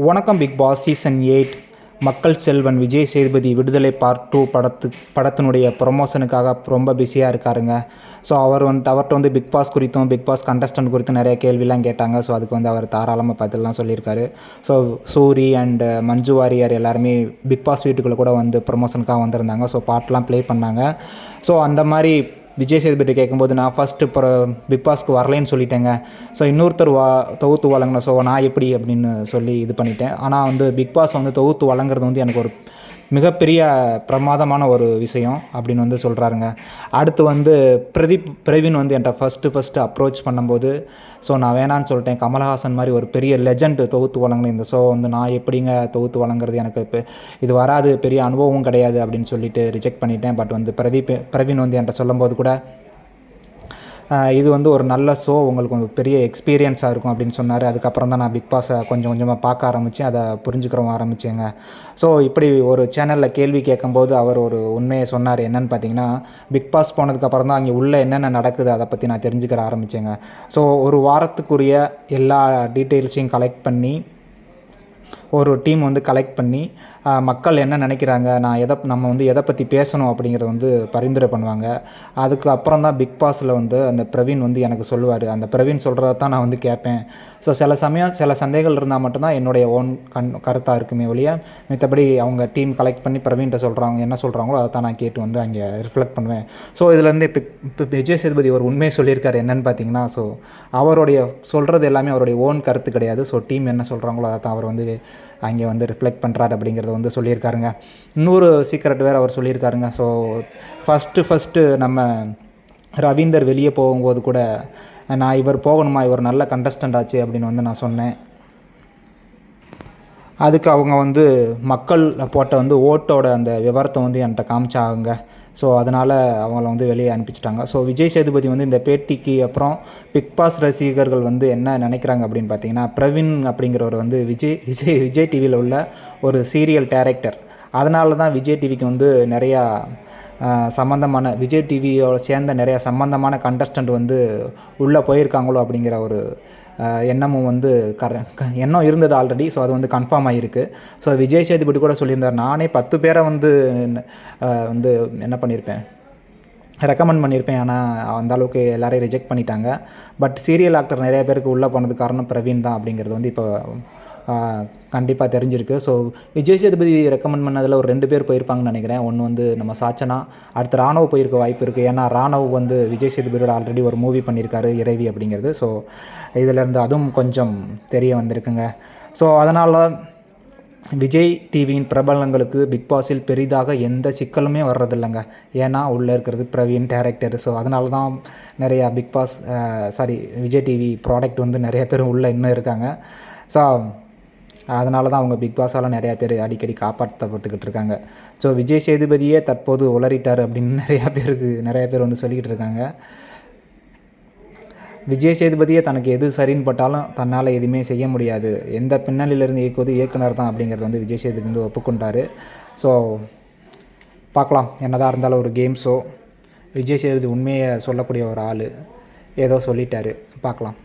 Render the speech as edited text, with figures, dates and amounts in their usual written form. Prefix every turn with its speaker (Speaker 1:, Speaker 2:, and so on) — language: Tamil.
Speaker 1: வணக்கம் பிக் பாஸ் சீசன் 8 மக்கள் செல்வன் விஜய் சேதுபதி விடுதலை பார்ட் 2 படத்தினுடைய ப்ரொமோஷனுக்காக ரொம்ப பிஸியாக இருக்காருங்க. ஸோ அவர்கிட்ட பிக் பாஸ் குறித்தும் பிக் பாஸ் கண்டஸ்டன்ட் குறித்தும் நிறைய கேள்விலாம் கேட்டாங்க. ஸோ அதுக்கு அவர் தாராளமாக பதிலெலாம் சொல்லியிருக்காரு. ஸோ சூரி அண்ட் மஞ்சு வாரியர் எல்லாருமே பிக் பாஸ் வீட்டுக்குள்ளே கூட ப்ரொமோஷனுக்காக வந்திருந்தாங்க. ஸோ பாட்டெலாம் ப்ளே பண்ணாங்க. ஸோ அந்த மாதிரி விஜய் சேதுபதி கேட்கும்போது நான் ஃபஸ்ட்டு இப்போ பிக் பாஸ்க்கு வரலைன்னு சொல்லிட்டேங்க. ஸோ இன்னொருத்தர் தொகுத்து வழங்கின ஸோ நான் எப்படி அப்படின்னு சொல்லி இது பண்ணிட்டேன். ஆனால் பிக் பாஸ் தொகுத்து வழங்குறது எனக்கு ஒரு மிகப்பெரிய பிரமாதமான ஒரு விஷயம் அப்படின்னு சொல்கிறாருங்க. அடுத்து பிரவீன் என்கிட்ட ஃபஸ்ட்டு அப்ரோச் பண்ணும்போது ஸோ நான் வேணான்னு சொல்லிட்டேன். கமலஹாசன் மாதிரி ஒரு பெரிய லெஜண்ட் தொகுத்து வழங்கின இந்த ஷோ நான் எப்படிங்க தொகுத்து வழங்குறது, எனக்கு இப்போ இது வராது, பெரிய அனுபவமும் கிடையாது அப்படின்னு சொல்லிட்டு ரிஜெக்ட் பண்ணிட்டேன். பட் பிரவீன் என்கிட்ட சொல்லும்போது கூட இது ஒரு நல்ல ஷோ, உங்களுக்கு பெரிய எக்ஸ்பீரியன்ஸாக இருக்கும் அப்படின்னு சொன்னார். அதுக்கப்புறம் தான் நான் பிக் பாஸை கொஞ்சம் கொஞ்சமாக பார்க்க ஆரம்பித்தேன், அதை புரிஞ்சுக்கிறவும் ஆரம்பித்தேங்க. ஸோ இப்படி ஒரு சேனலில் கேள்வி கேட்கும்போது அவர் ஒரு உண்மையை சொன்னார். என்னென்னு பார்த்தீங்கன்னா, பிக் பாஸ் போனதுக்கப்புறம் தான் அங்கே உள்ளே என்னென்ன நடக்குது அதை பற்றி நான் தெரிஞ்சுக்கிற ஆரம்பித்தேங்க. ஸோ ஒரு வாரத்துக்குரிய எல்லா டீட்டெயில்ஸையும் கலெக்ட் பண்ணி ஒரு டீம் கலெக்ட் பண்ணி மக்கள் என்ன நினைக்கிறாங்க, நம்ம எதை பற்றி பேசணும் அப்படிங்கிறத பரிந்துரை பண்ணுவாங்க. அதுக்கு அப்புறம் தான் பிக் பாஸில் அந்த பிரவீன் எனக்கு சொல்லுவார். அந்த பிரவீன் சொல்கிறத தான் நான் கேட்பேன். ஸோ சில சமயம் சில சந்தேகங்கள் இருந்தால் மட்டும்தான் என்னுடைய ஓன் கருத்தாக இருக்குமே ஒழிய, மற்றபடி அவங்க டீம் கலெக்ட் பண்ணி பிரவீன்கிட்ட சொல்கிறாங்க என்ன சொல்கிறாங்களோ அதை தான் நான் கேட்டு அங்கே ரிஃப்ளெக்ட் பண்ணுவேன். ஸோ இதுலேருந்து இப்போ விஜய் சேதுபதி ஒரு உண்மையை சொல்லியிருக்காரு. என்னென்னு பார்த்தீங்கன்னா, ஸோ அவருடைய சொல்கிறது எல்லாமே அவருடைய ஓன் கருத்து கிடையாது. ஸோ டீம் என்ன சொல்கிறாங்களோ அதை தான் அவர் அங்கே ரிஃப்ளெக்ட் பண்ணுறாரு அப்படிங்கிறத சொல்லியிருக்காருங்க. இன்னொரு சீக்ரெட் வேறு அவர் சொல்லியிருக்காருங்க. ஸோ ஃபஸ்ட்டு நம்ம ரவீந்தர் வெளியே போகும்போது கூட நான் இவர் போகணுமா, இவர் நல்ல கண்டஸ்டன்ட் ஆச்சு அப்படின்னு நான் சொன்னேன். அதுக்கு அவங்க மக்கள் போட்ட ஓட்டோட அந்த விவரத்தை என்கிட்ட காமிச்சாங்க. ஸோ அதனால் அவங்கள வெளியே அனுப்பிச்சிட்டாங்க. ஸோ விஜய் சேதுபதி இந்த பேட்டிக்கு அப்புறம் பிக் பாஸ் ரசிகர்கள் என்ன நினைக்கிறாங்க அப்படின்னு பார்த்தீங்கன்னா, பிரவீன் அப்படிங்கிறவர் விஜய் டிவியில் உள்ள ஒரு சீரியல் டைரக்டர். அதனால தான் விஜய் டிவிக்கு நிறையா சம்மந்தமான விஜய் டிவியோட சேர்ந்த நிறையா சம்மந்தமான கண்டஸ்டன்ட் உள்ளே போயிருக்காங்களோ அப்படிங்கிற ஒரு எண்ணமும் எண்ணம் இருந்தது ஆல்ரெடி. ஸோ அது கன்ஃபார்ம் ஆகிருக்கு. ஸோ விஜய் சேதுபதி கூட சொல்லியிருந்தார், நானே 10 பேரை என்ன பண்ணியிருப்பேன், ரெக்கமெண்ட் பண்ணியிருப்பேன். ஆனால் அந்த அளவுக்கு எல்லோரையும் ரிஜெக்ட் பண்ணிட்டாங்க. பட் சீரியல் ஆக்டர் நிறைய பேருக்கு உள்ளே போனதுக்கு காரணம் பிரவீன் தான் அப்படிங்கிறது இப்போ கண்டிப்பாக தெரிஞ்சிருக்கு. ஸோ விஜய் சேதுபதி ரெக்கமெண்ட் பண்ணதில் ஒரு 2 பேர் போயிருப்பாங்கன்னு நினைக்கிறேன். ஒன்று நம்ம சாச்சனா, அடுத்து ராணவ் போயிருக்க வாய்ப்பு இருக்குது. ஏன்னா ராணவ் விஜய் சேதுபதியோட ஆல்ரெடி ஒரு மூவி பண்ணியிருக்காரு, இறைவி அப்படிங்கிறது. ஸோ இதிலேருந்து அதுவும் கொஞ்சம் தெரிய வந்திருக்குங்க. ஸோ அதனால் விஜய் டிவியின் பிரபலங்களுக்கு பிக் பாஸில் பெரிதாக எந்த சிக்கலுமே வர்றதில்லைங்க. ஏன்னா உள்ளே இருக்கிறது பிரவீன் டைரக்டர். ஸோ அதனால தான் நிறையா விஜய் டிவி ப்ராடக்ட் நிறைய பேர் உள்ளே இன்னும் இருக்காங்க. ஸோ அதனால தான் அவங்க பிக் பாஸால் நிறையா பேர் அடிக்கடி காப்பாற்றப்பட்டுக்கிட்டு இருக்காங்க. ஸோ விஜய் சேதுபதியே தற்போது உளறிட்டார் அப்படின்னு நிறையா பேர் சொல்லிக்கிட்டு இருக்காங்க. விஜய் சேதுபதியே தனக்கு எது சரின்னு பட்டாலும் தன்னால் எதுவுமே செய்ய முடியாது, எந்த பின்னணியிலேருந்து இயக்குவது இயக்குனர் தான் அப்படிங்கிறது விஜய் சேதுபதி ஒப்புக்கொண்டார். ஸோ பார்க்கலாம், என்னதான் இருந்தாலும் ஒரு கேம் ஷோ. விஜய் சேதுபதி உண்மையை சொல்லக்கூடிய ஒரு ஆள், ஏதோ சொல்லிட்டாரு, பார்க்கலாம்.